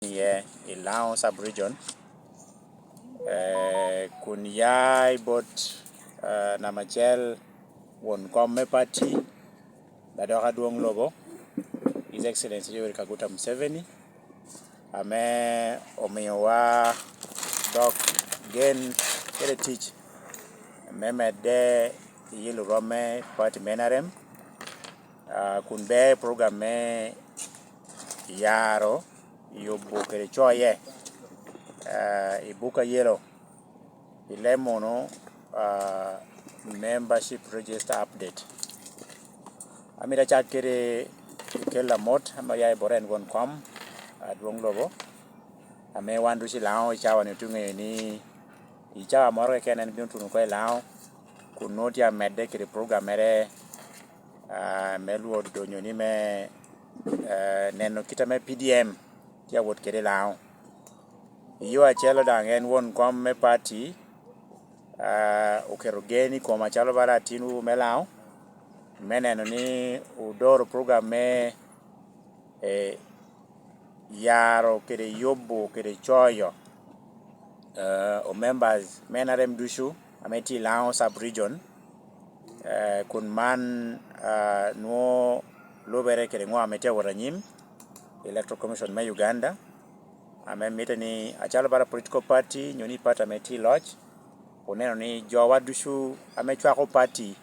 ye ilao sub-region kun yai bot namachel won komme party dadoka duong lobo His Excellency Yoweri Kaguta Museveni ame omiyowa dok gen kede tich memede yilu rome party NRM kun be program me yaro yobu kede choye ibuka yelo ilemono membership register update amira chat kede kela mot ama yai boren gon kom duong lobo ame wandu si lao chawa ni tunge ni ichawa moro kenen bin tunu ko lao kunoti amede kede program mere melu odonyo ni me neno kita me PDM tia wot kede lao yo achelo dangen won kom me party okerogeni ko machalo bara tinu melao meneno ni udoro program me yaro kede yobo kede choyo o members NRM dushu ameti lao sub region kun man no lobere kede ngo amete waranyim electoral commission me Uganda amemete ni achalo bara political party nyoni pata meti lodge oneno ni jowa dushu amechwa ko party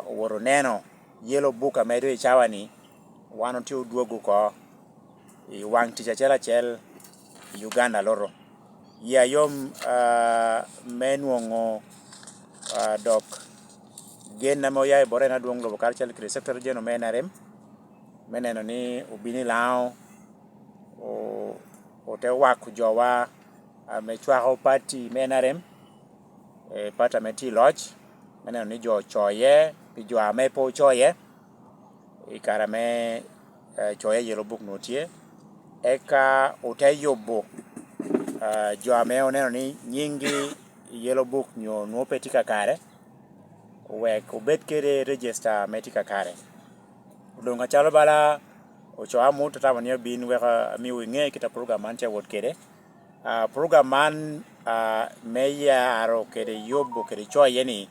woro neno yellow book amedo ichawani wano ti uduogo ko wang ticha chel Uganda loro ya yom menuongo dok gen na moya bore na duong lobo cultural secretary jeno NRM meneno ni ubini lao o te wak jowa amechwa ko party NRM pata meti lodge meneno ni jo choye jo amepo choye ikarame choye yellow book notie eka oteyobo jo ame oneno ni nyingi yellow book nyo nuopetika kare wek obet kere register metika kare udonga chalo bala ocho amu tatawa niyo bin weka mi winge kita program mantia wot kere program man meya aro kere yobo kere choye ni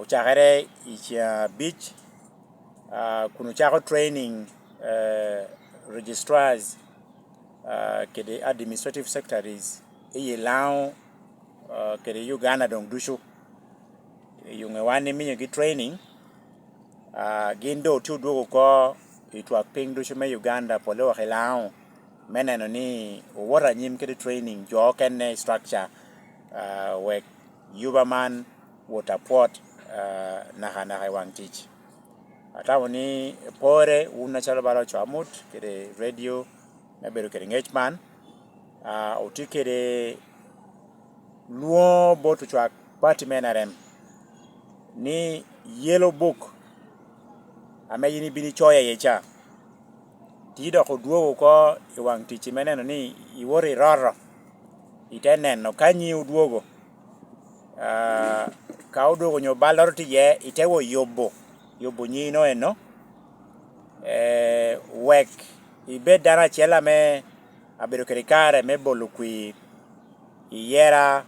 uchakere ichia beach kunuchako training registrars kede administrative secretaries iye lao kede Uganda dong dushu yunge wani minyo gi training gindo tu duogo ko itwa ping dushu me Uganda pole wa lao meneno ni wora nyim kede training jo kenne structure wek yubaman water port naha wang teach atawo ni pore una chalo balo chamut kede radio mebedo kede ngechman utikede luo botu chwa party NRM ni yellow book ame yini bini choya yecha tido ko duogo ko iwang tichi meneno ni iwori roro iteneno kanyi uduogo ka uduogo nyo baloro tiye itewo yobo nyino eno wek ibed dana chela me abedo kerikare me bolo kui iyera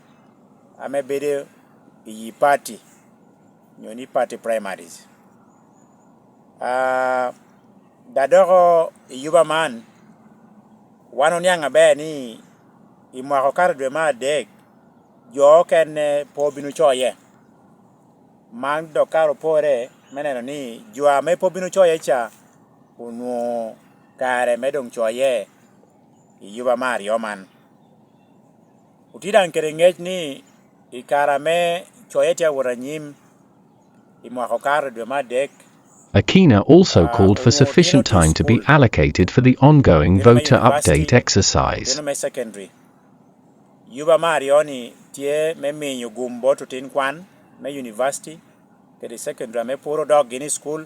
ame bede iyi party nyoni party primaries dadoko yuba man wano nyanga be ni imwako kar dwe ma dek jo ken po binu choye man do karo pore meneno ni jwa me po binu choye cha unuo kare medong choye yuba mario man utidan kerengech ni ikara me choye tia waranyim imwako kar dwe ma dek. Akina also called for sufficient time to be allocated for the ongoing voter update exercise. Secondary yuba mario ni tie me minyo gumbo to tin kwan me university kede secondary me puro dog gini school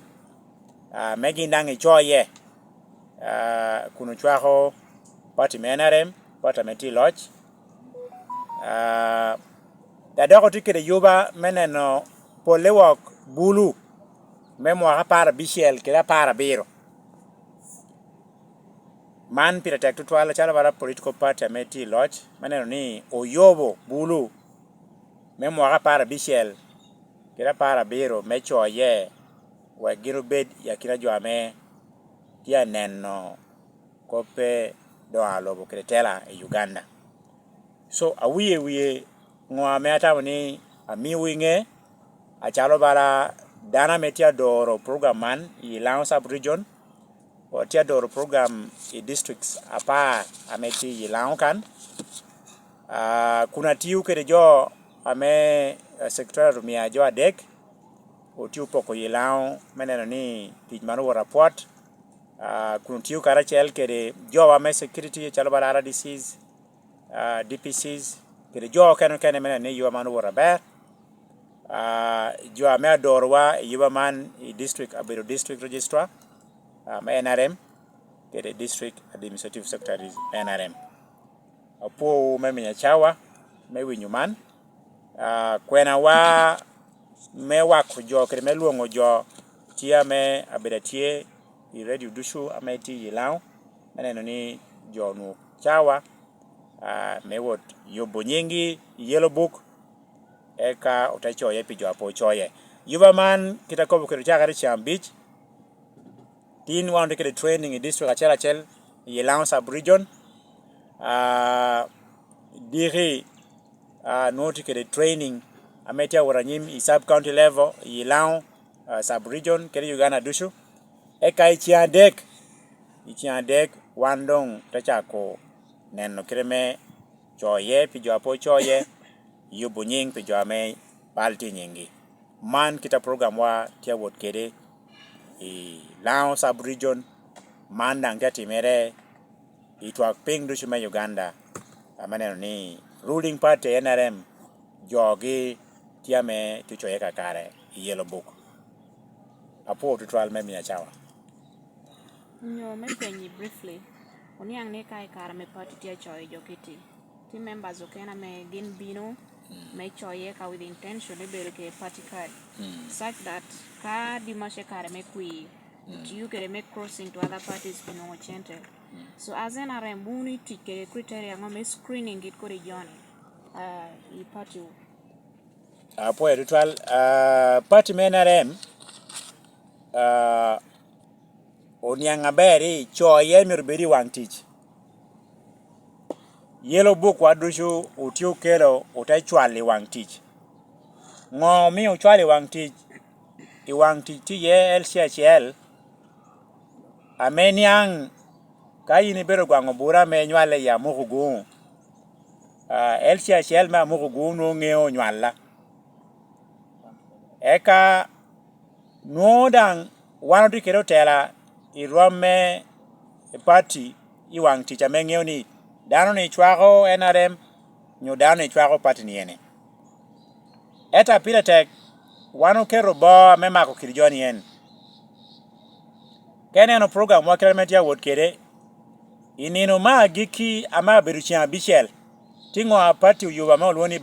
me gindangi choye kunu chwaho party NRM pata meti lodge dadoko tikede yuba meneno polewok bulu memwa para bishel kila para biro man pira tek tutwala chala bara political party ameti lodge maneno ni oyobo bulu me mwaka para bishel kira para biro me choye wa giro bed ya kira jwame tia neno kope do alobo kretela e Uganda so awiye ngwa me ata ni ami winge a chalo bara dana metia doro program man i Lao sub region o tia doro program i districts apa ameti i Lao kan kuna tiu kere jo ame secretary rumia jo adek o tiu poko i Lao meneno ni tij mano report kuna tiu karachel kere jo ame security chalo bara RDCs DPCs kere jo kene meneno ni yo mano ber jo ame adorwa yuba man i district abiro district registrar NRM kere district administrative secretaries NRM apo me chawa me winyuman kwena wa me wako jo kere me luongo jo tia me abedatie i radio dushu ameti i Lao meneno ni jo nu chawa me wot yobo nyingi yellow book eka utachoye pijo apo choye yuba man kitakobo kero chakari chambich tin wande kere training i district achel i Lao sub region diri noti kere training ametia waranyim i sub county level i Lao sub region kere Uganda dushu eka ichiandek wandong tachako neno kere me choye pijo apo choye yubo nying pijo ame balti nyingi man kita program wa tia wot kere i Lao sub region man dang tia timere itwak ping dushu me Uganda maneno ni ruling party NRM jogi tia me tuchoye kakare i yellow book apo tutwal me miya chawa nyo me kwenyi briefly oniang ne kai kara me party tia choye jokiti team members okena me gin bino me choye ka with intention be ke party card such that ka dimashe kara me kui you get make crossing to other parties bino chente so as NRM muni tike criteria ngome screening it ko region I party apo tutwal party me NRM oniang aberi choye mirberi wang tich yellow book wadushu utiu kelo utachwali wang tich ngo mi uchwali wang tich i wang tich ti ye LCHL ameniang kayini bero gwango bura me nywale ya mugugu LCHL ma mugugu no ngeo nywala eka nodang wano ti kero tela i rome party i wang tich amengeo ni dano ni chwako NRM nyo dano ni chwako party ni ene eta pila tek wano kero bo me mako kirjoni en kene no program wa kelmet ya wot kere inino ma giki ama beruchia bishel tingo party yuba ma olwoni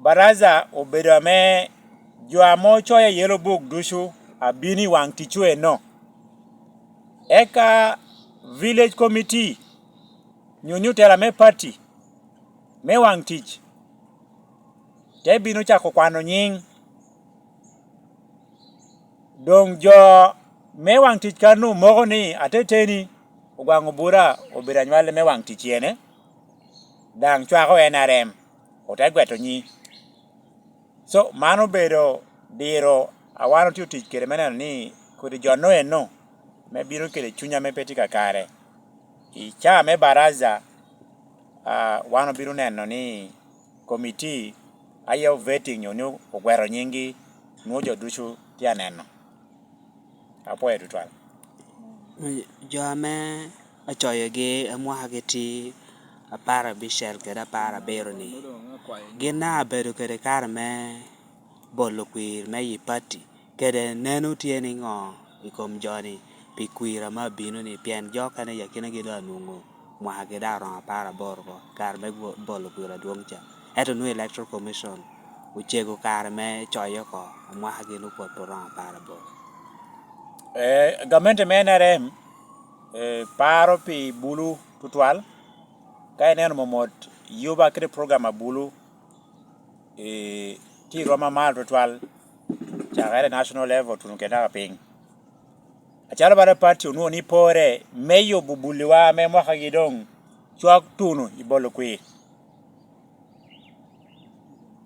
baraza obedo me jo amo choye yellow book dushu abini wang tichwe no eka village committee nyonyu tela me party me wang tich te bino chako kwano nying dong jo me wang tich kanu mogo ni ateteni ogwango bura obira nywale me wang tich yene dang chwako NRM otagweto nyi so mano bedo diro awano tiu tich kere meneno ni kodi jono eno me biro kere chunya me peti kakare icha me baraza wano biro neno ni committee ayo vetting nyonyo ogwero nyingi nuojo dushu tia neno apo tutwal jame achoye ge amwa ge ti apara bishel keda para beroni gina bedo kede karme bolo kwir me yi party kede nenu tieni ngo ikom joni pi kwira ma bino ni pien joka ne yakina ge da nungo mwa ge da ron para borgo karme bolo kwira duongcha eto no electoral commission uchego karme choyo ko mwa ge no pot ron para bor government me NRM paro pi bulu tutwal ka eneno momot yuba kre program abulu ti roma mal tutwal chakere national level tunu kenda ping achalo bara party unu ni pore meyo bubuliwa me mwaka gidong chwak tunu ibolo kwi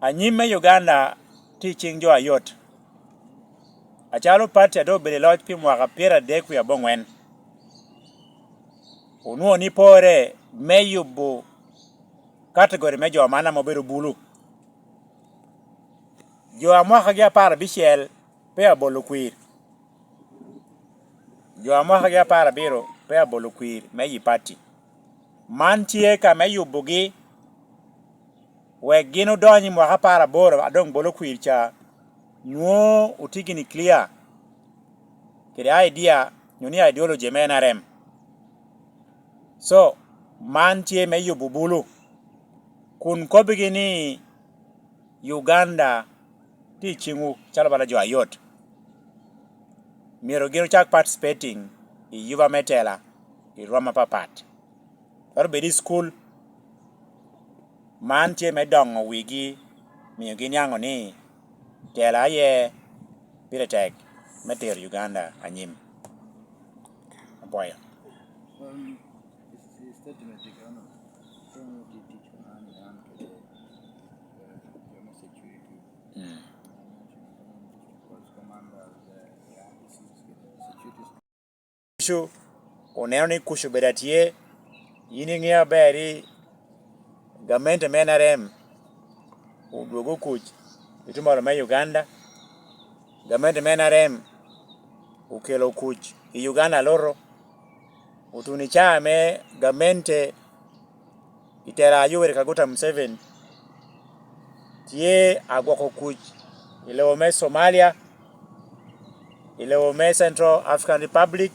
anyime Uganda ti ching jo ayot achalo party ado bele lodge pi mwaka pira deku ya bongwen unu ni pore meyo bu category mejo mana mobedo bulu jo amwaka gi apar bichiel pe abolo kwir jo amwaka gi apar biro pe abolo kwir meyi party mantie ka meyo bugi we gino donyi mwaka para boro adong bolo kwir cha nuo utigini clear kire idea nyuni ideology me NRM so mantie meyo bubulu kun ko bigini Uganda ti chingu chalo bala jo ayot miro gino chak participating i yuva metela i roma papat or bedi school man che medongo wigi miyo gini yango ni tela ye piretek meter Uganda anyim apoya kushu oneno ni kushu bedatie yini ngia beri gamente NRM uduogo kuch itumoro me Uganda gamente NRM ukelo kuch i Uganda loro utuni chame gamente itera Yoweri Kaguta Museveni tie agwako kuch ilewo me Somalia ilewo me Central African Republic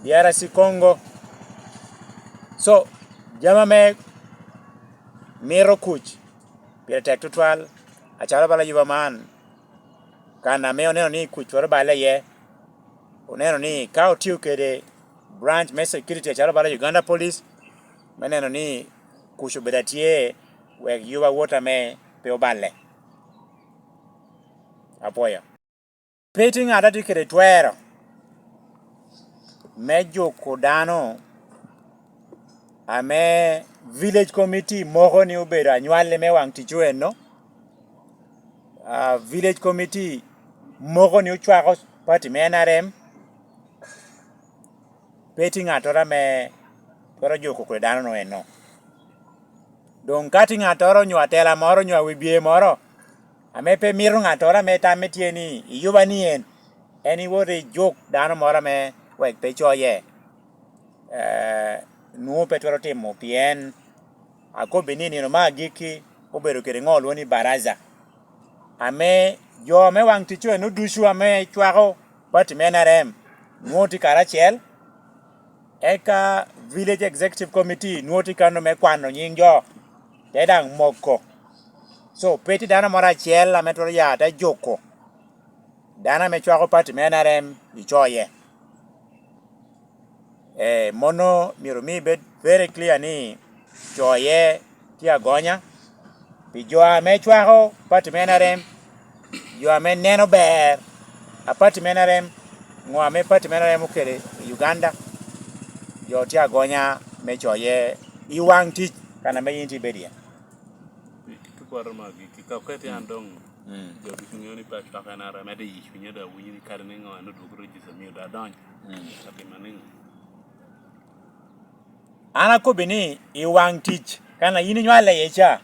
DRC Congo so jama me miro kuch pira tek tutwal achalo bala yuba man kana me oneno ni kuch waro bala ye oneno ni kao tiu kede branch me security achalo bala Uganda Police meneno ni kusho bedatie we yuba water me pe obale apoya peting adati kede twero mejo kodano ame village committee moko ni obedo anywale me wang tichuen no village committee moko ni uchwako party me NRM peti ngatora me twero joko kodano no eno don kati ngatora nywa tela moro nywa wibie moro ame pe miru ngatora me tametie ni yuba ni eni wore jok dano moro me wek pe choye nuo petro timo pien ako benini no magiki obedo kere ng'olwo ni baraza ame jo me wang tichwe no dushu ame chwako party me NRM nuoti karachiel eka village executive committee nuoti kano me kwano nying jo tedang moko so peti dana mora chiel ame toro ya ta joko dana me chwako party me NRM ichoye mono miro mi bet very clear ni choye tia gonya pi jo ame chwako party me NRM jo ame neno ber a party me NRM ngo ame party me NRM ukele Uganda jo tia gonya me choye iwang tich kana me yinti bedia kikwaro magi kikaketi andong jo bisunyo ni pa chaka na ra mede yishunya da wunyi karne ngo ando dogro register mi da don ati maning ana ko bini iwang tich kana yini nywale yecha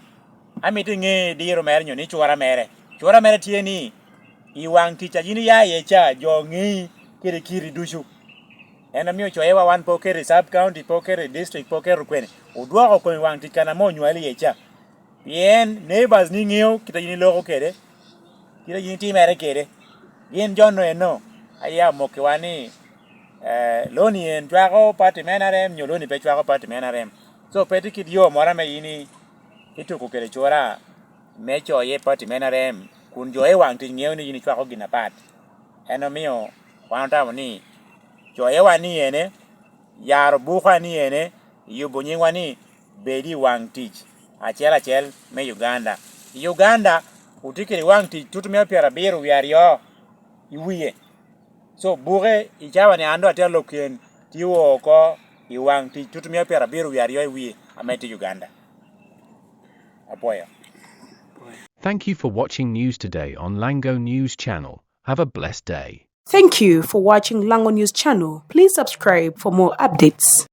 amiti nge diro mer nyoni chwara mere tieni iwang tich yini ya yecha jo ngi kiri dushu ena miyo choewa wan pokere sub county pokere district pokere kwene udwako ko iwang tich kana mo nywale yecha bien neighbors ni ngio kita yini loko kede kita yini timere kede yen jono eno aya mokewani loni en twako party me NRM nyoloni pe twako party me NRM so peti kid yo mora me yini ituko kele chora mecho ye party me NRM kun jo e wang tin ngeo ni yini twako gina party eno miyo wanata ni jo e wani ene yaro buka ni ene yubo nyingwa ni bedi wang tich achel me Uganda utikiri wang tich tutumia piara biru wiario iwiye so buge ichawa ni ando atelo kien tiwo ko iwang tich tutumia piara biru wiario iwiye ameti Uganda apoya. Thank you for watching news today on Lango News Channel. Have a blessed day. Thank you for watching Lango News Channel. Please subscribe for more updates.